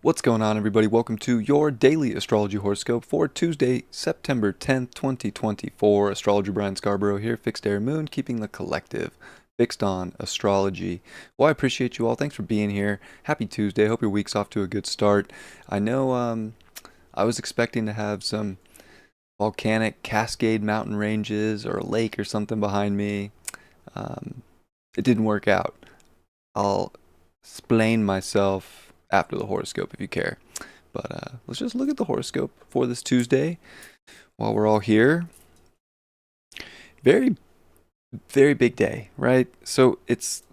What's going on, everybody? Welcome to your daily astrology horoscope for Tuesday, September 10th, 2024. Astrologer Brian Scarborough here, fixed air moon, keeping the collective fixed on astrology. Well, I appreciate you all. Thanks for being here. Happy Tuesday. Hope your week's off to a good start. I know I was expecting to have some volcanic Cascade mountain ranges or a lake or something behind me. Um, it didn't work out. I'll explain myself after the horoscope if you care. But let's just look at the horoscope for this Tuesday while we're all here. Very, very big day, right? So it's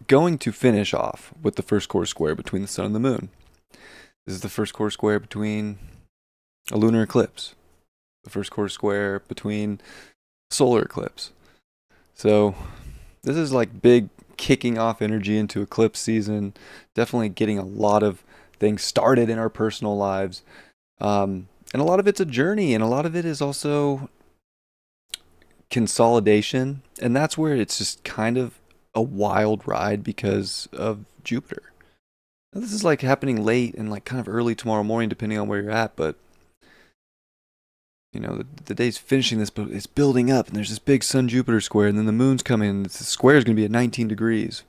going to finish off with the first core square between the sun and the moon. This is the first core square between a lunar eclipse, the first core square between solar eclipse. So this is like big kicking off energy into eclipse season, definitely getting a lot of things started in our personal lives. And a lot of it's a journey, and a lot of it is also consolidation. And that's where it's just kind of a wild ride because of Jupiter. Now, this is like happening late and like kind of early tomorrow morning, depending on where you're at, but the day's finishing this, but it's building up, and there's this big Sun Jupiter square, and then the moon's coming, and the square is going to be at 19 degrees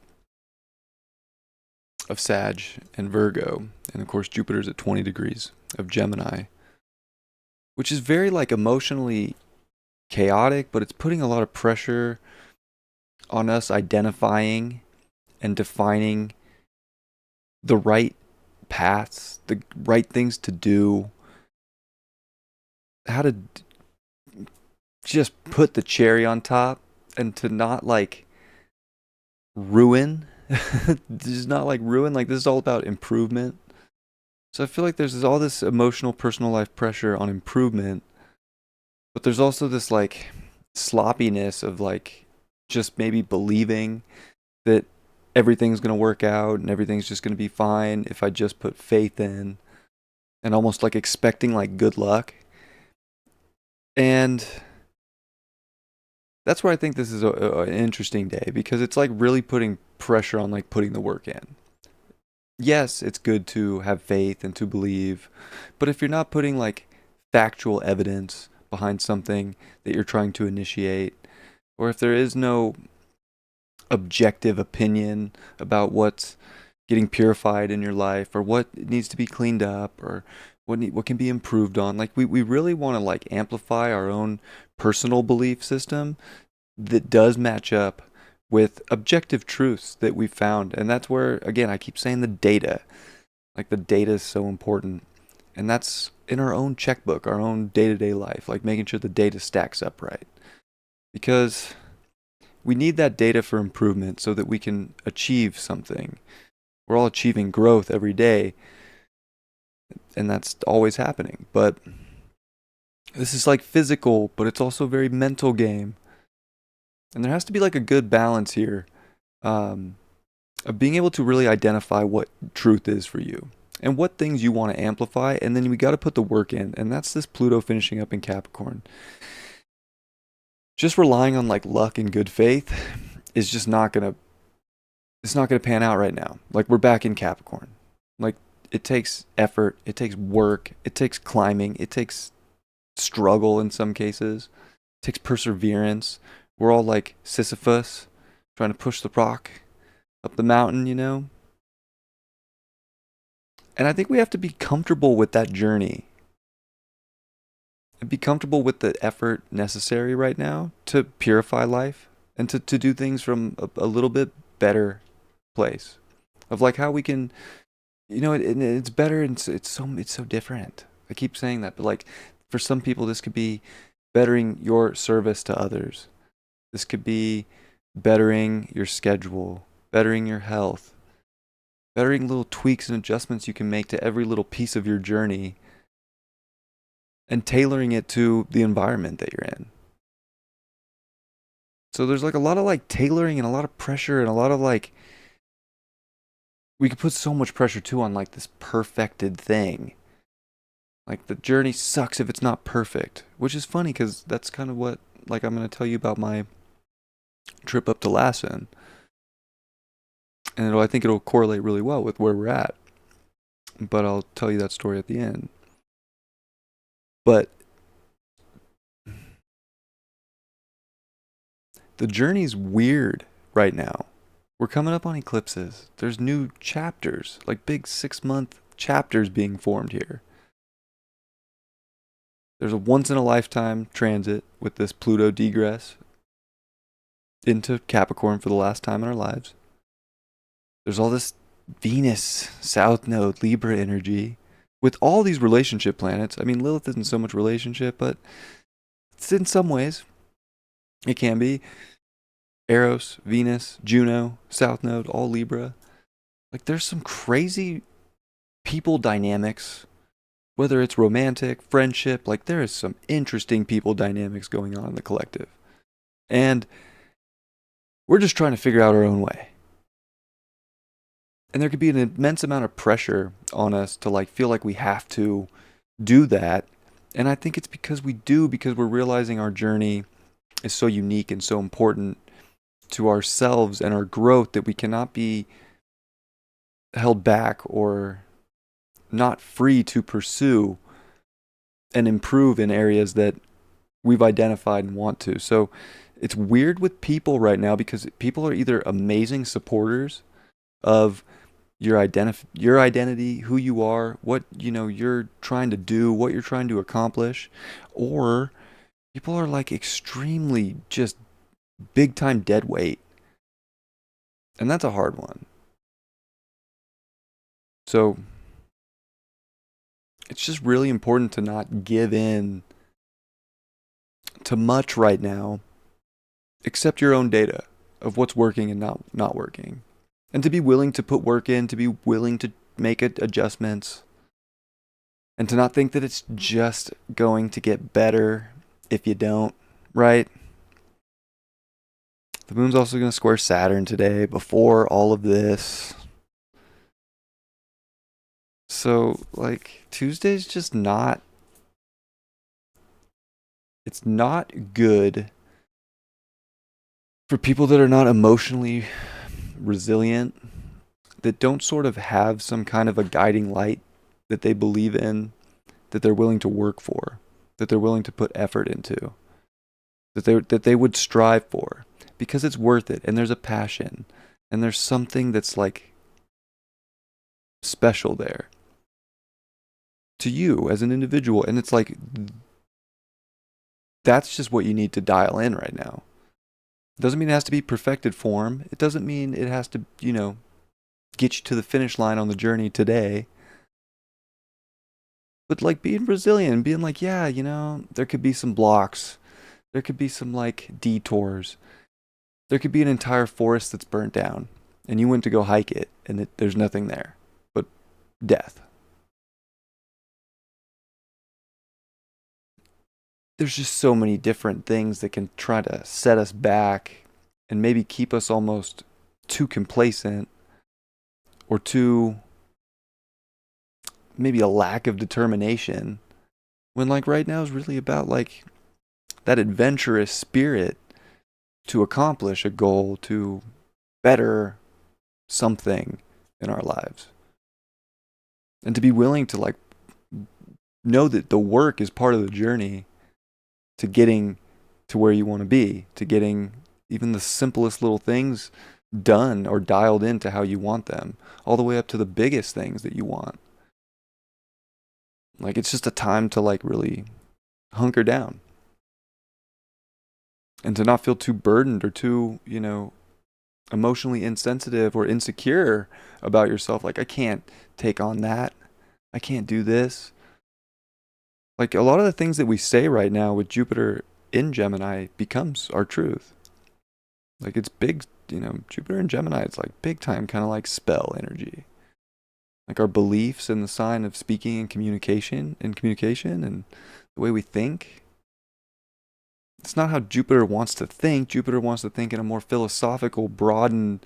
of Sag and Virgo, and of course Jupiter's at 20 degrees of Gemini, which is very like emotionally chaotic, but it's putting a lot of pressure on us identifying and defining the right paths, the right things to do, how to just put the cherry on top and to not like ruin. Just not like ruin. Like, this is all about improvement. So I feel like there's all this emotional personal life pressure on improvement, but there's also this like sloppiness of like just maybe believing that everything's going to work out and everything's just going to be fine if I just put faith in, and almost like expecting like good luck. And that's where I think this is an interesting day, because it's like really putting pressure on like putting the work in. Yes, it's good to have faith and to believe, but if you're not putting like factual evidence behind something that you're trying to initiate, or if there is no objective opinion about what's getting purified in your life, or what needs to be cleaned up, or what can be improved on, like we really want to like amplify our own personal belief system that does match up with objective truths that we found. And that's where, again, I keep saying the data. Like, the data is so important. And that's in our own checkbook, our own day-to-day life, like making sure the data stacks up right. Because we need that data for improvement so that we can achieve something. We're all achieving growth every day, and that's always happening. But this is like physical, but it's also a very mental game. And there has to be like a good balance here, of being able to really identify what truth is for you and what things you want to amplify. And then we got to put the work in. And that's this Pluto finishing up in Capricorn. Just relying on like luck and good faith is just it's not going to pan out right now. Like, we're back in Capricorn. Like, it takes effort, it takes work, it takes climbing, it takes struggle in some cases, it takes perseverance. We're all like Sisyphus trying to push the rock up the mountain. And I think we have to be comfortable with that journey and be comfortable with the effort necessary right now to purify life and to do things from a little bit better place of like how we can, it's better, and it's so different. I keep saying that, but like for some people, this could be bettering your service to others. This could be bettering your schedule, bettering your health, bettering little tweaks and adjustments you can make to every little piece of your journey, and tailoring it to the environment that you're in. So there's like a lot of like tailoring and a lot of pressure and a lot of like, we could put so much pressure too on like this perfected thing. Like, the journey sucks if it's not perfect, which is funny because that's kind of what like I'm going to tell you about my trip up to Lassen, and I think it'll correlate really well with where we're at. but I'll tell you that story at the end. But the journey's weird right now. We're coming up on eclipses. There's new chapters, like big 6 month chapters being formed here. There's a once in a lifetime transit with this Pluto degress into Capricorn for the last time in our lives. There's all this Venus, South Node, Libra energy with all these relationship planets. I mean, Lilith isn't so much relationship, but it's in some ways. It can be. Eros, Venus, Juno, South Node, all Libra. Like, there's some crazy people dynamics, whether it's romantic, friendship, like, there is some interesting people dynamics going on in the collective. And we're just trying to figure out our own way. And there could be an immense amount of pressure on us to like feel like we have to do that. And I think it's because we do, because we're realizing our journey is so unique and so important to ourselves and our growth that we cannot be held back or not free to pursue and improve in areas that we've identified and want to. So it's weird with people right now because people are either amazing supporters of your identity, who you are, what you're trying to do, what you're trying to accomplish, or people are like extremely just big time dead weight. And that's a hard one. So it's just really important to not give in to much right now. Accept your own data of what's working and not working. And to be willing to put work in, to be willing to make adjustments, and to not think that it's just going to get better if you don't, right? The moon's also going to square Saturn today before all of this. So, like, Tuesday's just not. It's not good for people that are not emotionally resilient, that don't sort of have some kind of a guiding light that they believe in, that they're willing to work for, that they're willing to put effort into, that they would strive for, because it's worth it, and there's a passion, and there's something that's like special there to you as an individual, and it's like that's just what you need to dial in right now. It doesn't mean it has to be perfected form. It doesn't mean it has to, get you to the finish line on the journey today. But like being resilient, being like, yeah, there could be some blocks. There could be some like detours. There could be an entire forest that's burnt down, and you went to go hike it, and there's nothing there but death. There's just so many different things that can try to set us back and maybe keep us almost too complacent or too maybe a lack of determination, when like right now is really about like that adventurous spirit to accomplish a goal, to better something in our lives, and to be willing to like know that the work is part of the journey to getting to where you want to be, to getting even the simplest little things done or dialed into how you want them, all the way up to the biggest things that you want. Like, it's just a time to like really hunker down and to not feel too burdened or too, emotionally insensitive or insecure about yourself. Like, I can't take on that. I can't do this. Like, a lot of the things that we say right now with Jupiter in Gemini becomes our truth. Like, it's big, Jupiter in Gemini, it's like big time kind of like spell energy. Like our beliefs in the sign of speaking and communication and the way we think. It's not how Jupiter wants to think. Jupiter wants to think in a more philosophical, broadened,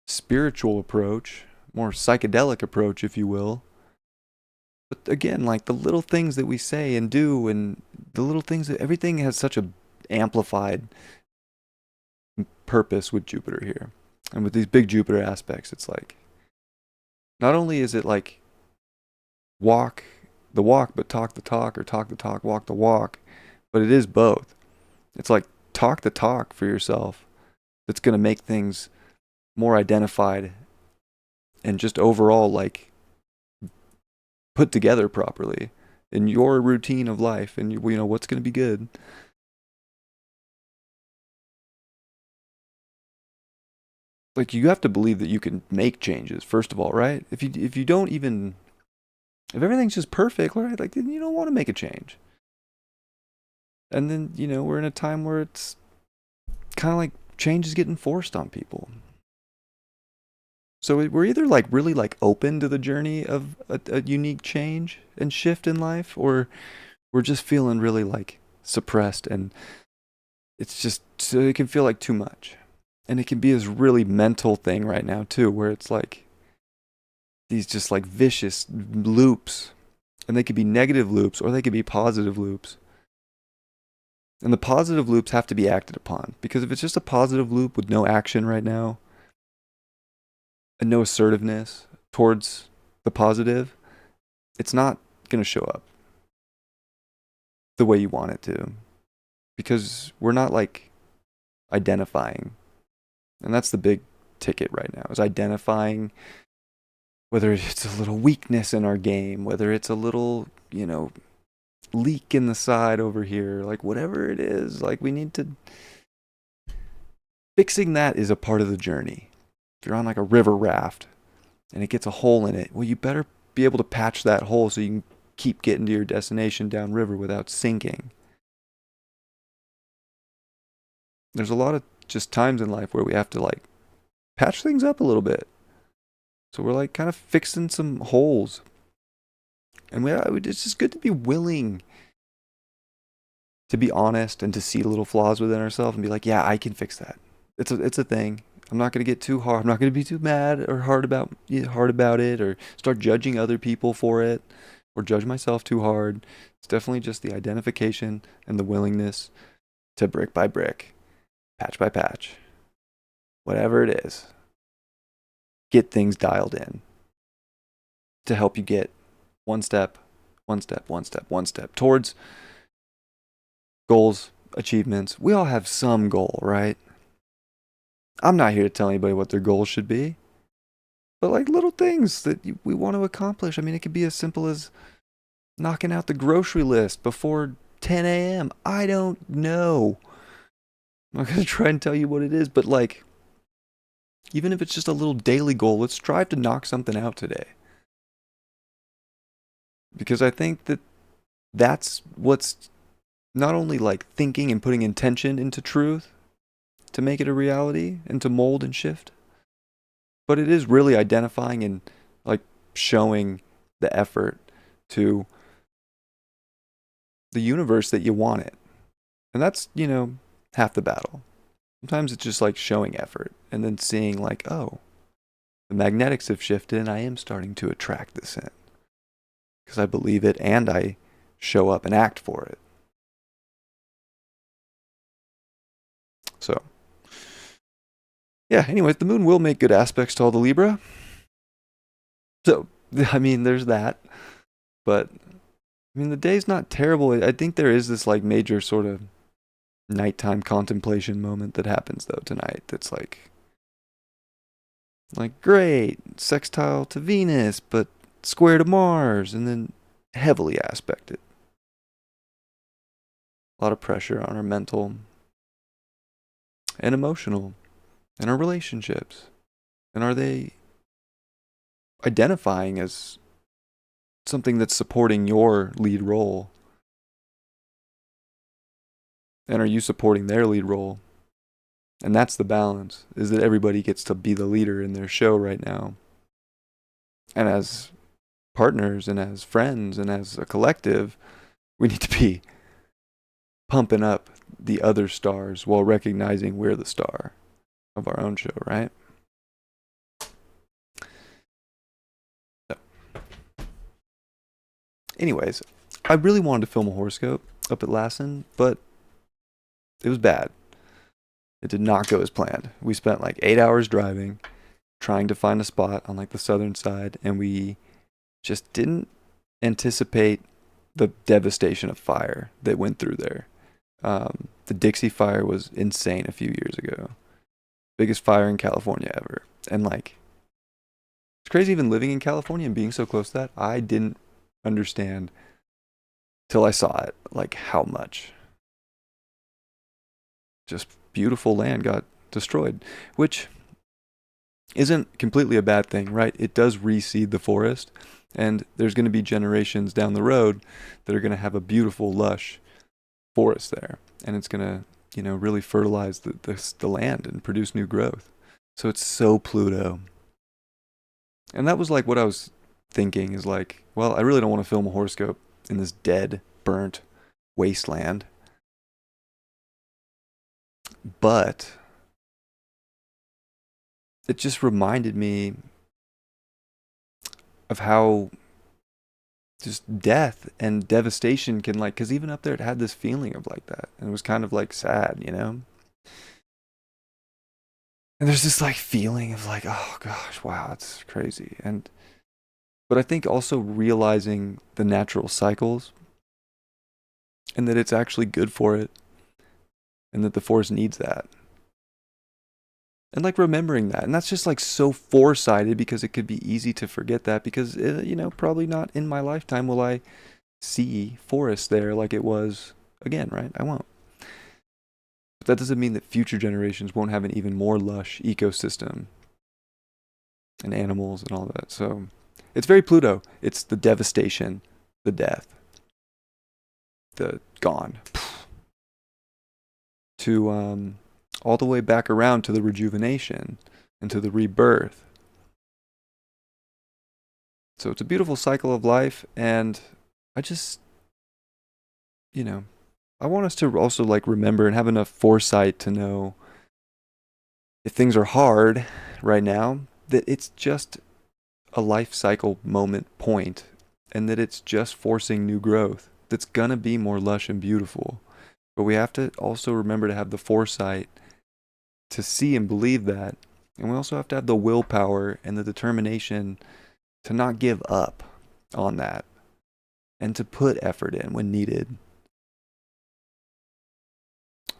spiritual approach, more psychedelic approach, if you will. But again, like the little things that we say and do, and the little things that everything has such a amplified purpose with Jupiter here. And with these big Jupiter aspects, it's like, not only is it like walk the walk but talk the talk, or talk the talk, walk the walk. But it is both. It's like talk the talk for yourself that's going to make things more identified and just overall like put together properly in your routine of life, and you know what's going to be good. Like, you have to believe that you can make changes first of all, right? If you don't even, if everything's just perfect, right, like, then you don't want to make a change. And then, we're in a time where it's kind of like change is getting forced on people. So we're either like really like open to the journey of a unique change and shift in life, or we're just feeling really like suppressed, and it's just, so it can feel like too much. And it can be this really mental thing right now too, where it's like these just like vicious loops, and they could be negative loops or they could be positive loops. And the positive loops have to be acted upon, because if it's just a positive loop with no action right now and no assertiveness towards the positive, it's not going to show up the way you want it to, because we're not like identifying. And that's the big ticket right now, is identifying whether it's a little weakness in our game, whether it's a little, leak in the side over here, like whatever it is, like we need to, fixing that is a part of the journey. If you're on like a river raft and it gets a hole in it, well, you better be able to patch that hole so you can keep getting to your destination downriver without sinking. There's a lot of just times in life where we have to like patch things up a little bit. So we're like kind of fixing some holes. And it's just good to be willing to be honest and to see little flaws within ourselves and be like, yeah, I can fix that. It's a thing. I'm not going to get too hard. I'm not going to be too mad or hard about it, or start judging other people for it, or judge myself too hard. It's definitely just the identification and the willingness to brick by brick, patch by patch, whatever it is, get things dialed in to help you get one step towards goals, achievements. We all have some goal, right? I'm not here to tell anybody what their goals should be, but like little things that we want to accomplish. I mean, it could be as simple as knocking out the grocery list before 10 a.m. I don't know. I'm not going to try and tell you what it is, but like, even if it's just a little daily goal, let's strive to knock something out today. Because I think that that's what's not only like thinking and putting intention into truth to make it a reality and to mold and shift, but it is really identifying and like showing the effort to the universe that you want it. And that's, half the battle. Sometimes it's just like showing effort and then seeing like, oh, the magnetics have shifted and I am starting to attract this in, because I believe it and I show up and act for it. So, yeah, anyways, the moon will make good aspects to all the Libra. So, I mean, there's that. But, I mean, the day's not terrible. I think there is this like major sort of nighttime contemplation moment that happens though tonight. That's like great, sextile to Venus, but square to Mars, and then heavily aspected. A lot of pressure on our mental and emotional and our relationships. And are they identifying as something that's supporting your lead role? And are you supporting their lead role? And that's the balance, is that everybody gets to be the leader in their show right now. And as partners and as friends and as a collective, we need to be pumping up the other stars while recognizing we're the star of our own show, right? So, anyways, I really wanted to film a horoscope up at Lassen, but it was bad. It did not go as planned. We spent like 8 hours driving, trying to find a spot on like the southern side, and we just didn't anticipate the devastation of fire that went through there. The Dixie Fire was insane a few years ago. Biggest fire in California ever. And like, it's crazy even living in California and being so close to that. I didn't understand till I saw it, like how much just beautiful land got destroyed, which isn't completely a bad thing, right? It does reseed the forest, and there's going to be generations down the road that are going to have a beautiful, lush forest there, and it's going to, really fertilize the land and produce new growth. So it's so Pluto. And that was like what I was thinking is like, well, I really don't want to film a horoscope in this dead, burnt wasteland. But it just reminded me of how just death and devastation can like, because even up there it had this feeling of like that, and it was kind of like sad. And there's this like feeling of like, oh gosh, wow, it's crazy. But I think also realizing the natural cycles and that it's actually good for it and that the forest needs that. And like remembering that. And that's just like so foresighted because it could be easy to forget that because, probably not in my lifetime will I see forest there like it was again, right? I won't. But that doesn't mean that future generations won't have an even more lush ecosystem and animals and all that. So it's very Pluto. It's the devastation, the death, the gone. To all the way back around to the rejuvenation and to the rebirth. So it's a beautiful cycle of life, and I just, I want us to also like remember and have enough foresight to know if things are hard right now, that it's just a life cycle moment point, and that it's just forcing new growth that's gonna be more lush and beautiful. But we have to also remember to have the foresight to see and believe that. And we also have to have the willpower and the determination to not give up on that and to put effort in when needed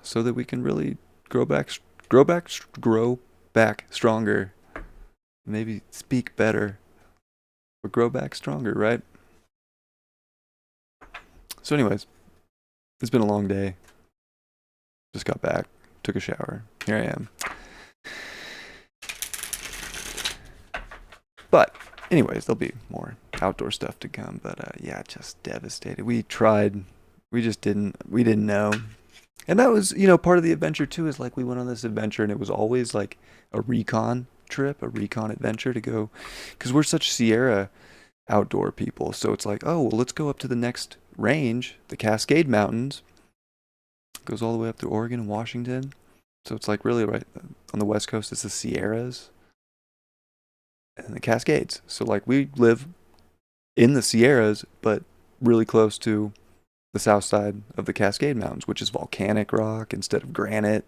so that we can really grow back stronger. Maybe speak better, but grow back stronger, right? So anyways, it's been a long day. Just got back, took a shower. Here I am. But anyways, there'll be more outdoor stuff to come. But yeah, just devastated. We tried. We didn't know. And that was, part of the adventure too, is like we went on this adventure and it was always like a recon trip, a recon adventure to go, because we're such Sierra outdoor people. So it's like, oh, well, let's go up to the next range, the Cascade Mountains. It goes all the way up through Oregon and Washington. So it's like really right on the West Coast, it's the Sierras and the Cascades. So like we live in the Sierras, but really close to the south side of the Cascade Mountains, which is volcanic rock instead of granite.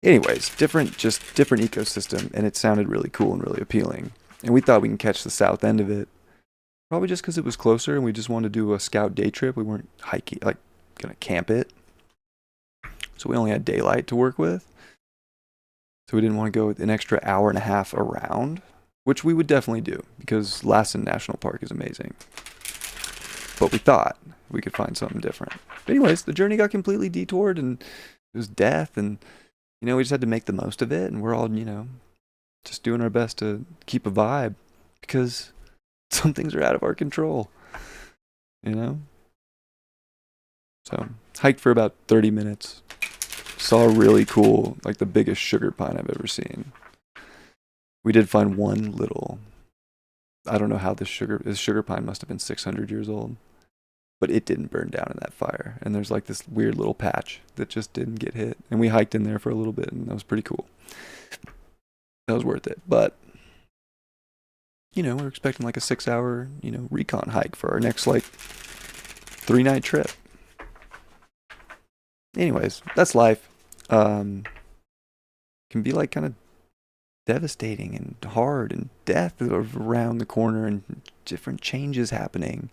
Anyways, different ecosystem, and it sounded really cool and really appealing. And we thought we can catch the south end of it, probably just because it was closer, and we just wanted to do a scout day trip. We weren't hiking, like gonna camp it, so we only had daylight to work with. So we didn't want to go an extra hour and a half around, which we would definitely do because Lassen National Park is amazing. But we thought we could find something different. But anyways, the journey got completely detoured and it was death, and we just had to make the most of it, and we're all, just doing our best to keep a vibe because some things are out of our control. So hiked for about 30 minutes. Saw a really cool, like the biggest sugar pine I've ever seen. We did find one little, I don't know how this sugar pine must have been 600 years old, but it didn't burn down in that fire. And there's like this weird little patch that just didn't get hit. And we hiked in there for a little bit, and that was pretty cool. That was worth it. But, we're expecting like a 6-hour, recon hike for our next like 3-night trip. Anyways, that's life. Can be like kind of devastating and hard, and death around the corner and different changes happening.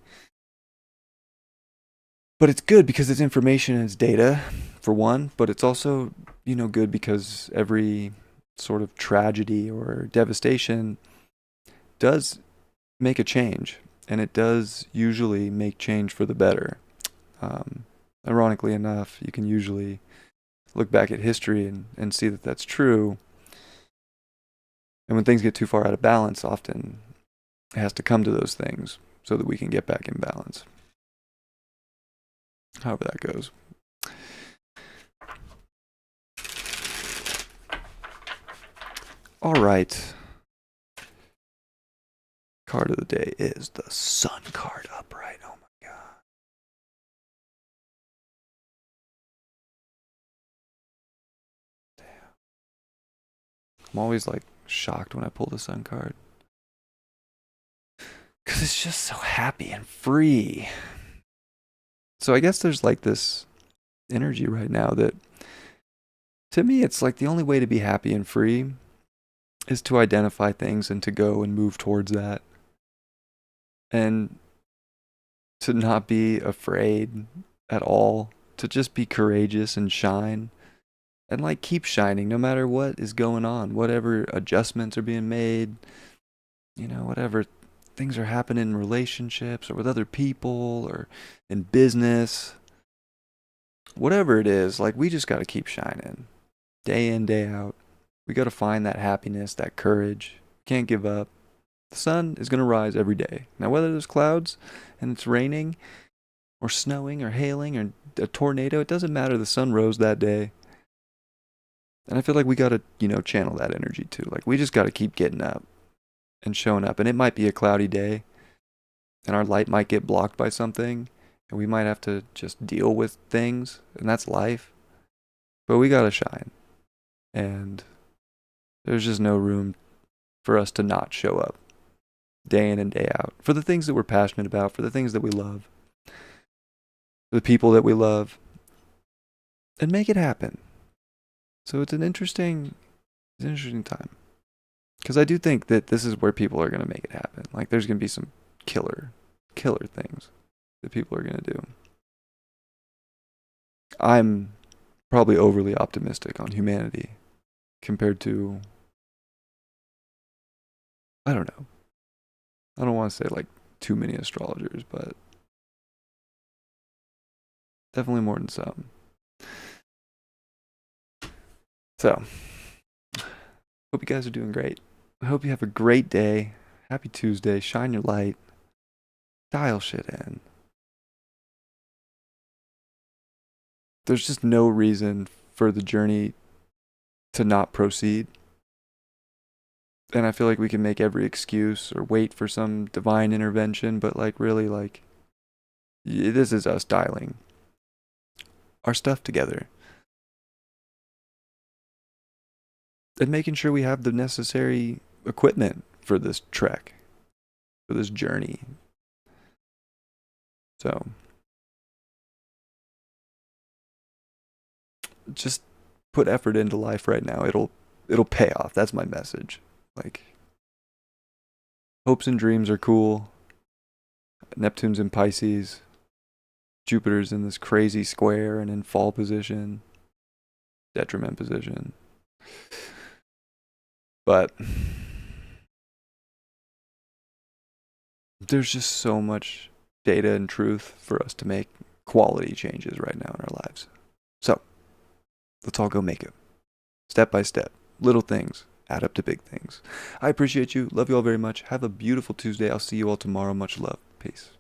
But it's good because it's information and it's data, for one, but it's also, good because every sort of tragedy or devastation does make a change, and it does usually make change for the better. Um, Ironically enough, you can usually look back at history and see that that's true. And when things get too far out of balance, often it has to come to those things so that we can get back in balance. However that goes. All right. Card of the day is the Sun card upright. Oh my god. Damn. I'm always like shocked when I pull the Sun card. Because it's just so happy and free. So I guess there's like this energy right now that, to me, it's like the only way to be happy and free is to identify things and to go and move towards that. And to not be afraid at all, to just be courageous and shine. And like keep shining no matter what is going on, whatever adjustments are being made, whatever things are happening in relationships or with other people or in business. Whatever it is, like we just got to keep shining day in, day out. We got to find that happiness, that courage. Can't give up. The sun is going to rise every day. Now, whether there's clouds and it's raining or snowing or hailing or a tornado, it doesn't matter. The sun rose that day. And I feel like we got to, channel that energy too. Like we just got to keep getting up and showing up. And it might be a cloudy day and our light might get blocked by something and we might have to just deal with things, and that's life. But we got to shine. And there's just no room for us to not show up day in and day out for the things that we're passionate about, for the things that we love, for the people that we love, and make it happen. So it's an interesting time. Because I do think that this is where people are going to make it happen. Like there's going to be some killer things that people are going to do. I'm probably overly optimistic on humanity compared to, I don't know. I don't want to say like too many astrologers, but definitely more than some. So, hope you guys are doing great. I hope you have a great day. Happy Tuesday. Shine your light. Dial shit in. There's just no reason for the journey to not proceed. And I feel like we can make every excuse or wait for some divine intervention, but like really like this is us dialing our stuff together. And making sure we have the necessary equipment for this trek, for this journey. So, just put effort into life right now. It'll pay off. That's my message. Like, hopes and dreams are cool. Neptune's in Pisces. Jupiter's in this crazy square and in fall position, detriment position. But there's just so much data and truth for us to make quality changes right now in our lives. So, let's all go make it. Step by step. Little things add up to big things. I appreciate you. Love you all very much. Have a beautiful Tuesday. I'll see you all tomorrow. Much love. Peace.